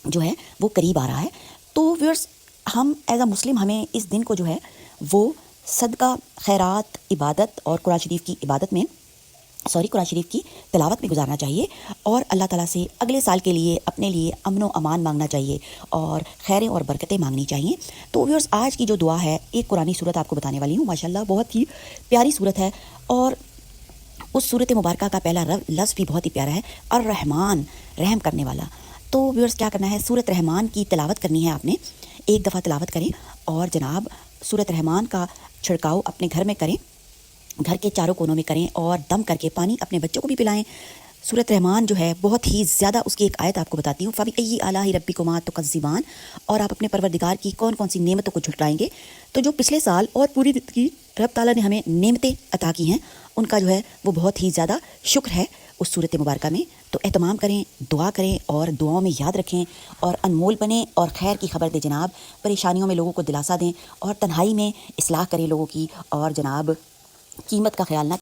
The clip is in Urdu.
جو ہے وہ قریب آ رہا ہے. تو ویورس ہم ایز اے مسلم ہمیں اس دن کو جو ہے وہ صدقہ، خیرات، عبادت اور قرآن شریف کی تلاوت میں گزارنا چاہیے، اور اللہ تعالیٰ سے اگلے سال کے لیے اپنے لیے امن و امان مانگنا چاہیے اور خیریں اور برکتیں مانگنی چاہیے. تو ویورس آج کی جو دعا ہے ایک قرآنی صورت آپ کو بتانے والی ہوں. ماشاءاللہ بہت ہی پیاری صورت ہے، اور اس صورت مبارکہ کا پہلا لفظ بھی بہت ہی پیارا ہے، الرحمن، رحم کرنے والا. تو ویورس کیا کرنا ہے، سورت رحمان کی تلاوت کرنی ہے آپ نے. ایک دفعہ تلاوت کریں اور جناب سورت رحمان کا چھڑکاؤ اپنے گھر میں کریں، گھر کے چاروں کونوں میں کریں، اور دم کر کے پانی اپنے بچوں کو بھی پلائیں. سورت رحمان جو ہے بہت ہی زیادہ، اس کی ایک آیت آپ کو بتاتی ہوں، فَبِأَيِّ آلَاءِ رَبِّكُمَا تُكَذِّبَانِ، اور آپ اپنے پروردگار کی کون کون سی نعمتوں کو جھٹلائیں گے. تو جو پچھلے سال اور پوری زندگی رب تعالیٰ نے ہمیں نعمتیں عطا کی ہیں، ان کا جو ہے وہ بہت ہی زیادہ شکر ہے اس صورت مبارکہ میں. تو اہتمام کریں، دعا کریں، اور دعاؤں میں یاد رکھیں، اور انمول بنیں، اور خیر کی خبر دیں جناب. پریشانیوں میں لوگوں کو دلاسا دیں، اور تنہائی میں اصلاح کریں لوگوں کی، اور جناب قیمت کا خیال نہ